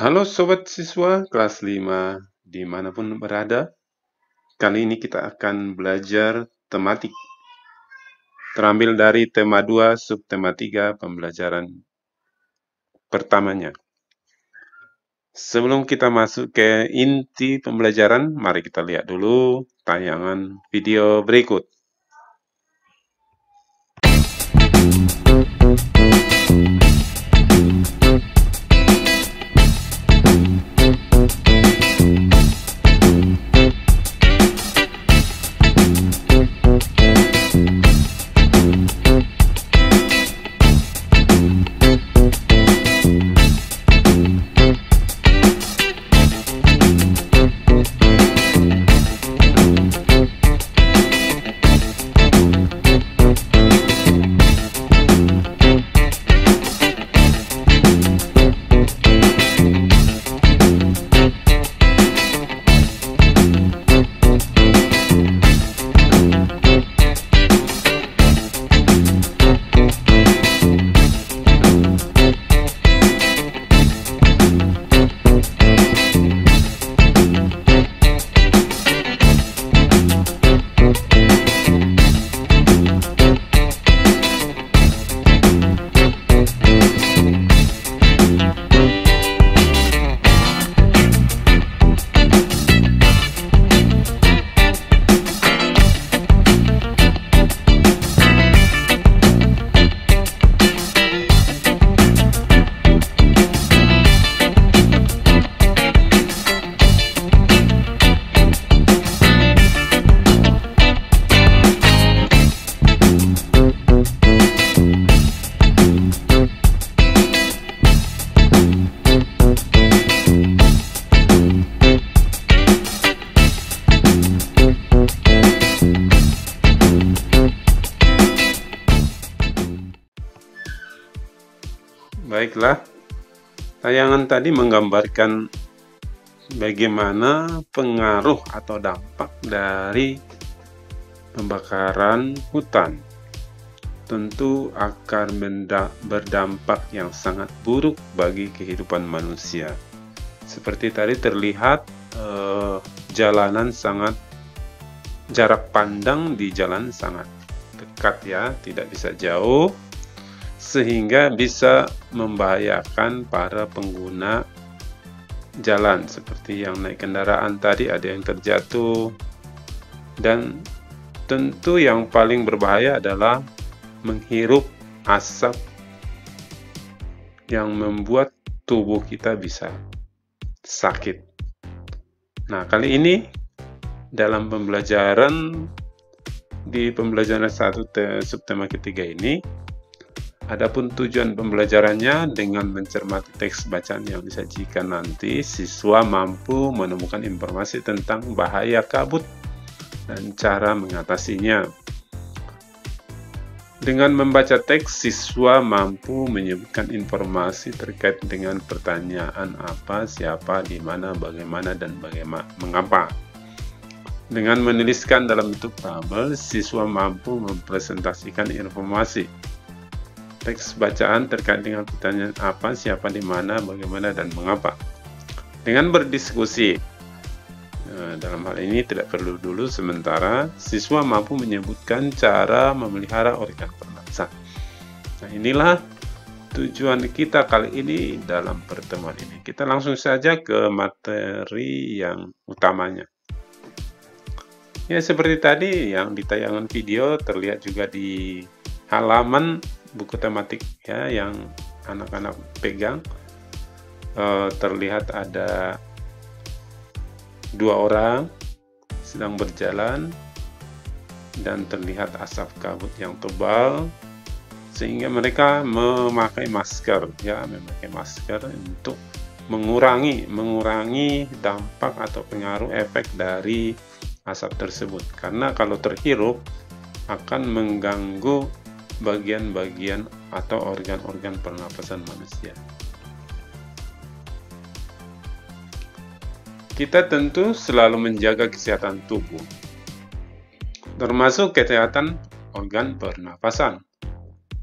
Halo Sobat Siswa kelas 5 dimanapun berada. Kali ini kita akan belajar tematik. Terambil dari tema 2, subtema 3 pembelajaran pertamanya. Sebelum kita masuk ke inti pembelajaran, mari kita lihat dulu tayangan video berikut. Baiklah, tayangan tadi menggambarkan bagaimana pengaruh atau dampak dari pembakaran hutan. Tentu akan berdampak yang sangat buruk bagi kehidupan manusia. Seperti tadi terlihat jalanan sangat, jarak pandang di jalan sangat dekat ya, tidak bisa jauh, sehingga bisa membahayakan para pengguna jalan, seperti yang naik kendaraan tadi ada yang terjatuh. Dan tentu yang paling berbahaya adalah menghirup asap yang membuat tubuh kita bisa sakit. Nah, kali ini dalam pembelajaran di pembelajaran 1 subtema ketiga ini, adapun tujuan pembelajarannya dengan mencermati teks bacaan yang disajikan nanti, siswa mampu menemukan informasi tentang bahaya kabut dan cara mengatasinya. Dengan membaca teks, siswa mampu menyebutkan informasi terkait dengan pertanyaan apa, siapa, di mana, bagaimana, dan mengapa. Dengan menuliskan dalam bentuk tabel, siswa mampu mempresentasikan informasi teks bacaan terkait dengan pertanyaan apa, siapa, di mana, bagaimana, dan mengapa. Dengan berdiskusi, dalam hal ini tidak perlu dulu sementara, siswa mampu menyebutkan cara memelihara organ pernafasan. Nah, inilah tujuan kita kali ini dalam pertemuan ini. Kita langsung saja ke materi yang utamanya. Ya, seperti tadi yang di tayangan video terlihat juga di halaman buku tematik ya yang anak-anak pegang, terlihat ada 2 orang sedang berjalan dan terlihat asap kabut yang tebal, sehingga mereka memakai masker ya, untuk mengurangi dampak atau pengaruh efek dari asap tersebut, karena kalau terhirup akan mengganggu bagian-bagian atau organ-organ pernapasan manusia. Kita tentu selalu menjaga kesehatan tubuh, termasuk kesehatan organ pernapasan.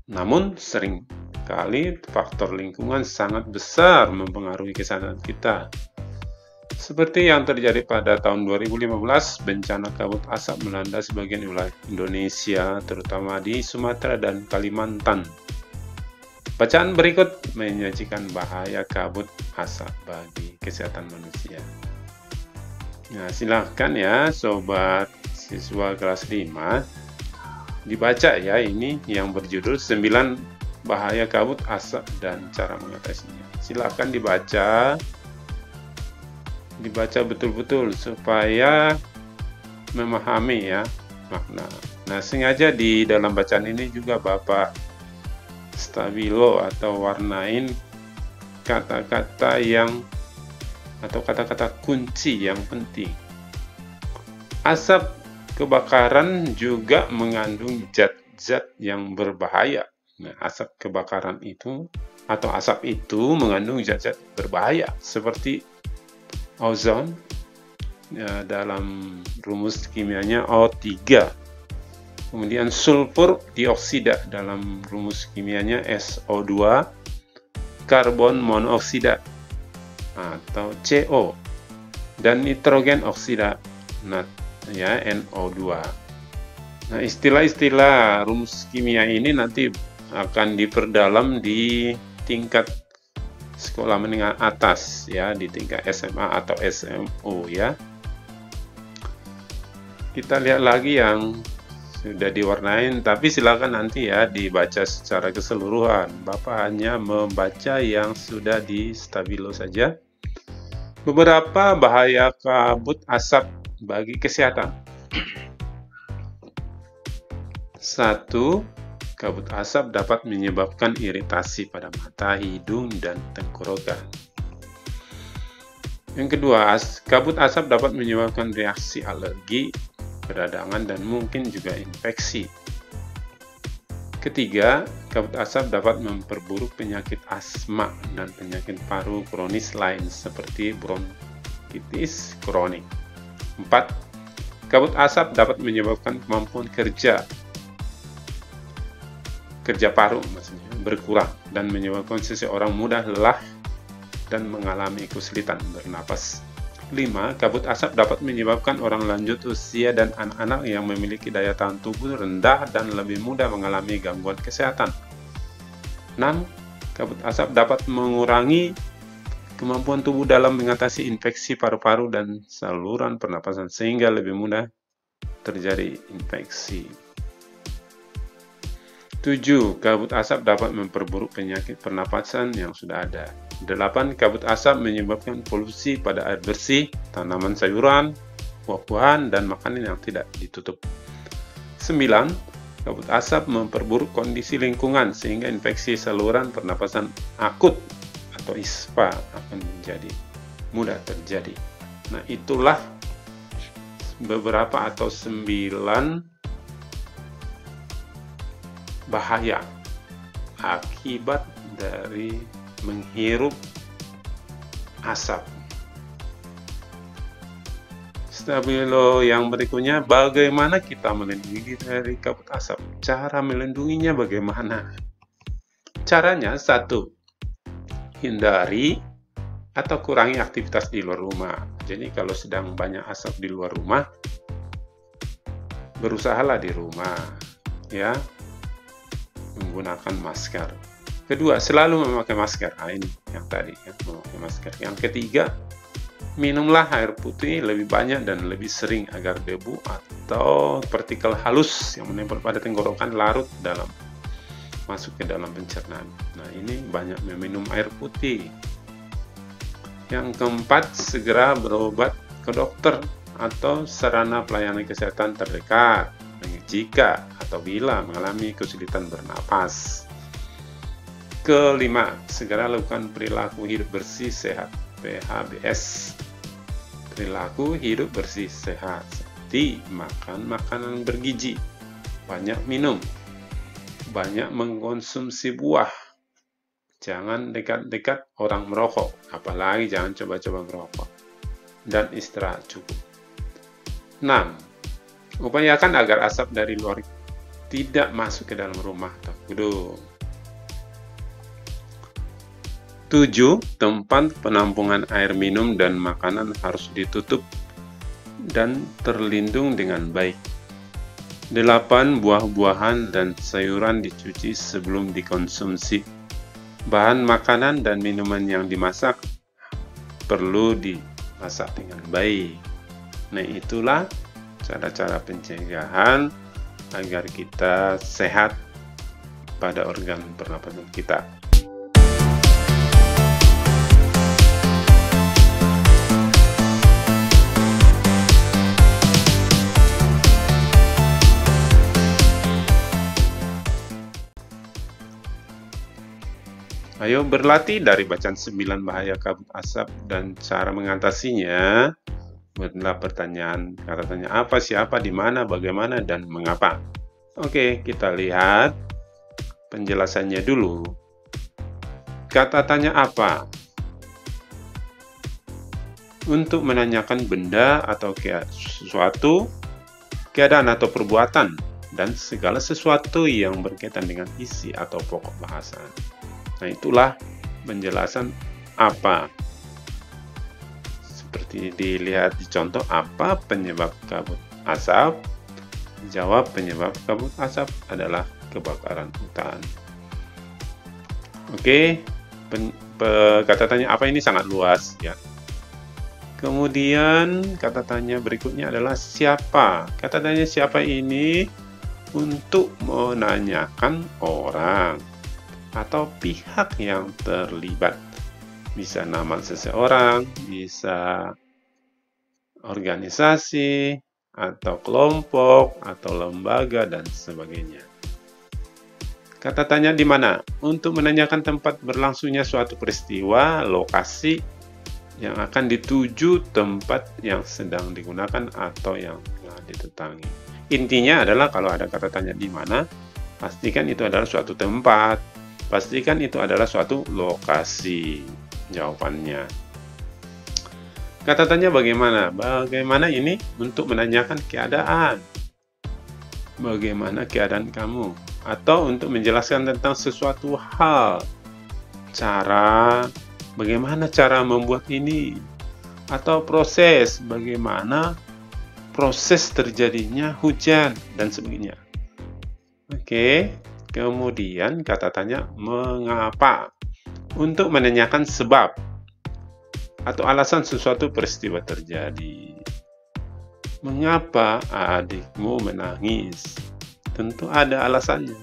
Namun sering sekali faktor lingkungan sangat besar mempengaruhi kesehatan kita. Seperti yang terjadi pada tahun 2015, bencana kabut asap melanda sebagian wilayah Indonesia, terutama di Sumatera dan Kalimantan. Bacaan berikut menyajikan bahaya kabut asap bagi kesehatan manusia. Nah, silahkan ya sobat siswa kelas 5 dibaca ya, ini yang berjudul 9 bahaya kabut asap dan cara mengatasinya. Silahkan dibaca betul-betul supaya memahami ya makna. Nah, sengaja di dalam bacaan ini juga Bapak stabilo atau warnain kata-kata yang atau kata-kata kunci yang penting. Asap kebakaran juga mengandung zat-zat yang berbahaya. Nah, asap kebakaran itu atau asap itu mengandung zat-zat berbahaya seperti ozon ya, dalam rumus kimianya O3. Kemudian sulfur dioksida dalam rumus kimianya SO2, karbon monoksida atau CO, dan nitrogen oksida ya NO2. Nah, istilah-istilah rumus kimia ini nanti akan diperdalam di tingkat sekolah menengah atas ya, di tingkat SMA atau SMU ya. Kita lihat lagi yang sudah diwarnain, tapi silakan nanti ya dibaca secara keseluruhan. Bapak hanya membaca yang sudah di stabilo saja. Beberapa bahaya kabut asap bagi kesehatan. 1. Kabut asap dapat menyebabkan iritasi pada mata, hidung, dan tenggorokan. Yang kedua, kabut asap dapat menyebabkan reaksi alergi, peradangan, dan mungkin juga infeksi. Ketiga, kabut asap dapat memperburuk penyakit asma dan penyakit paru kronis lain seperti bronkitis kronik. 4. Kabut asap dapat menyebabkan kemampuan kerja paru maksudnya berkurang dan menyebabkan seseorang mudah lelah dan mengalami kesulitan bernapas. 5. Kabut asap dapat menyebabkan orang lanjut usia dan anak-anak yang memiliki daya tahan tubuh rendah dan lebih mudah mengalami gangguan kesehatan. 6. Kabut asap dapat mengurangi kemampuan tubuh dalam mengatasi infeksi paru-paru dan saluran pernapasan sehingga lebih mudah terjadi infeksi. 7. Kabut asap dapat memperburuk penyakit pernapasan yang sudah ada. 8. Kabut asap menyebabkan polusi pada air bersih, tanaman sayuran, buah-buahan, dan makanan yang tidak ditutup. 9. Kabut asap memperburuk kondisi lingkungan sehingga infeksi saluran pernapasan akut atau ISPA akan menjadi mudah terjadi. Nah, itulah beberapa atau 9 bahaya akibat dari menghirup asap. Stabilo yang berikutnya, bagaimana kita melindungi diri dari kabut asap? Cara melindunginya bagaimana? Caranya 1. Hindari atau kurangi aktivitas di luar rumah. Jadi kalau sedang banyak asap di luar rumah, berusahalah di rumah ya, menggunakan masker. Kedua, selalu memakai masker. Nah, ini yang tadi ya, memakai masker. Yang ketiga, minumlah air putih lebih banyak dan lebih sering agar debu atau partikel halus yang menempel pada tenggorokan larut masuk ke dalam pencernaan. Nah, ini banyak meminum air putih. Yang keempat, segera berobat ke dokter atau sarana pelayanan kesehatan terdekat jika atau bila mengalami kesulitan bernapas. Kelima, segera lakukan perilaku hidup bersih sehat PHBS. Perilaku hidup bersih sehat seperti makan makanan bergizi, banyak minum, banyak mengkonsumsi buah, jangan dekat-dekat orang merokok, apalagi jangan coba-coba merokok, dan istirahat cukup. 6. Upayakan agar asap dari luar tidak masuk ke dalam rumah atau gedung. 7. Tempat penampungan air minum dan makanan harus ditutup dan terlindung dengan baik. 8. Buah-buahan dan sayuran dicuci sebelum dikonsumsi. Bahan makanan dan minuman yang dimasak perlu dimasak dengan baik. Nah, itulah cara-cara pencegahan agar kita sehat pada organ pernapasan kita. Ayo berlatih dari bacaan 9 bahaya kabut asap dan cara mengatasinya. Buatlah pertanyaan, kata tanya apa, siapa, di mana, bagaimana, dan mengapa. Oke, kita lihat penjelasannya dulu. Kata tanya apa? Untuk menanyakan benda atau sesuatu, keadaan atau perbuatan, dan segala sesuatu yang berkaitan dengan isi atau pokok bahasan. Nah, itulah penjelasan apa. Seperti dilihat di contoh, apa penyebab kabut asap? Jawab, penyebab kabut asap adalah kebakaran hutan. Oke, kata tanya apa ini sangat luas ya. Kemudian kata tanya berikutnya adalah siapa. Kata tanya siapa ini untuk menanyakan orang atau pihak yang terlibat. Bisa nama seseorang, bisa organisasi, atau kelompok, atau lembaga, dan sebagainya. Kata tanya di mana? Untuk menanyakan tempat berlangsungnya suatu peristiwa, lokasi yang akan dituju, tempat yang sedang digunakan, atau yang telah ditetangi. Intinya adalah kalau ada kata tanya di mana, pastikan itu adalah suatu tempat. Pastikan itu adalah suatu lokasi jawabannya. Kata tanya bagaimana? Bagaimana ini untuk menanyakan keadaan. Bagaimana keadaan kamu? Atau untuk menjelaskan tentang sesuatu hal. Bagaimana cara membuat ini? Atau proses, bagaimana proses terjadinya hujan, dan sebagainya. Oke. Kemudian kata tanya mengapa? Untuk menanyakan sebab atau alasan sesuatu peristiwa terjadi. Mengapa adikmu menangis? Tentu ada alasannya.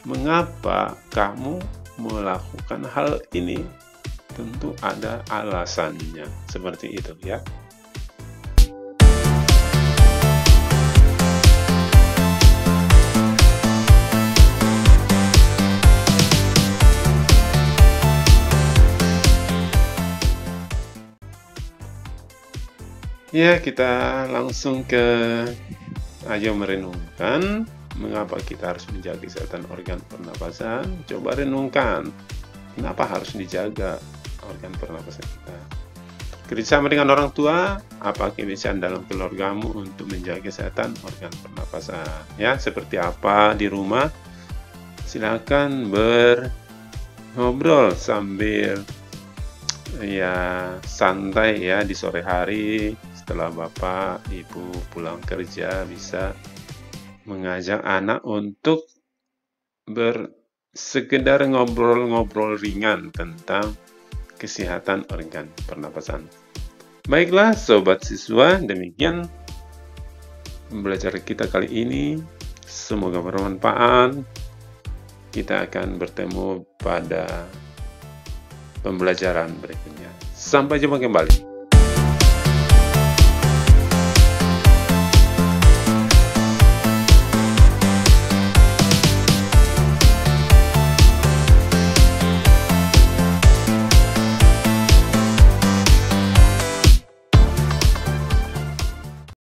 Mengapa kamu melakukan hal ini? Tentu ada alasannya. Seperti itu ya. Ya, kita langsung ayo merenungkan mengapa kita harus menjaga kesehatan organ pernapasan. Coba renungkan, kenapa harus dijaga organ pernapasan kita? Kerjasama dengan orang tua, apa kebiasaan dalam keluargamu untuk menjaga kesehatan organ pernapasan? Ya, seperti apa di rumah? Silakan berngobrol sambil ya santai ya di sore hari. Setelah bapak, ibu pulang kerja, bisa mengajak anak untuk sekedar ngobrol-ngobrol ringan tentang kesehatan organ pernapasan. Baiklah sobat siswa, demikian pembelajaran kita kali ini. Semoga bermanfaat. Kita akan bertemu pada pembelajaran berikutnya. Sampai jumpa kembali.